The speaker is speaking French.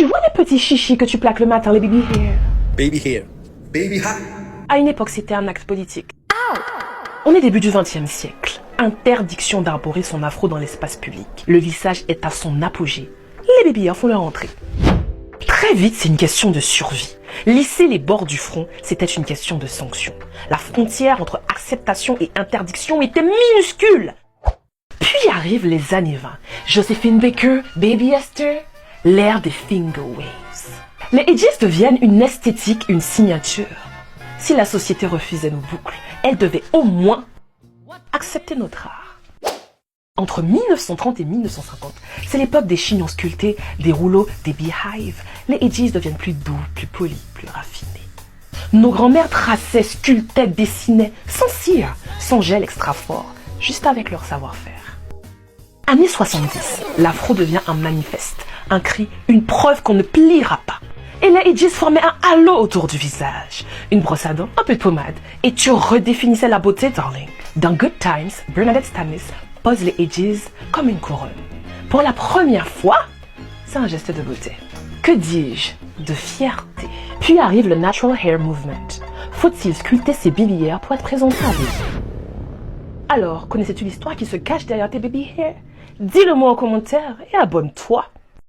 Tu vois les petits chichis que tu plaques le matin, les baby hair? Baby hair. Baby hat. À une époque, c'était un acte politique. On est début du XXe siècle. Interdiction d'arborer son afro dans l'espace public. Le visage est à son apogée. Les baby hairs font leur entrée. Très vite, c'est une question de survie. Lisser les bords du front, c'était une question de sanction. La frontière entre acceptation et interdiction était minuscule. Puis arrivent les années 20. Josephine Baker, Baby Esther, l'ère des finger waves. Les edges deviennent une esthétique, une signature. Si la société refusait nos boucles, elle devait au moins accepter notre art. Entre 1930 et 1950, c'est l'époque des chignons sculptés, des rouleaux, des beehives. Les edges deviennent plus doux, plus polis, plus raffinés. Nos grands-mères traçaient, sculptaient, dessinaient, sans cire, sans gel extra fort, juste avec leur savoir-faire. Années 70, l'afro devient un manifeste, un cri, une preuve qu'on ne pliera pas. Et les edges formaient un halo autour du visage. Une brosse à dents, un peu de pommade, et tu redéfinissais la beauté, darling. Dans Good Times, Bernadette Stanis pose les edges comme une couronne. Pour la première fois, c'est un geste de beauté. Que dis-je? De fierté. Puis arrive le Natural Hair Movement. Faut-il sculpter ses baby hairs pour être présentable? Alors, connaissais-tu l'histoire qui se cache derrière tes baby hairs? Dis-le moi en commentaire et abonne-toi.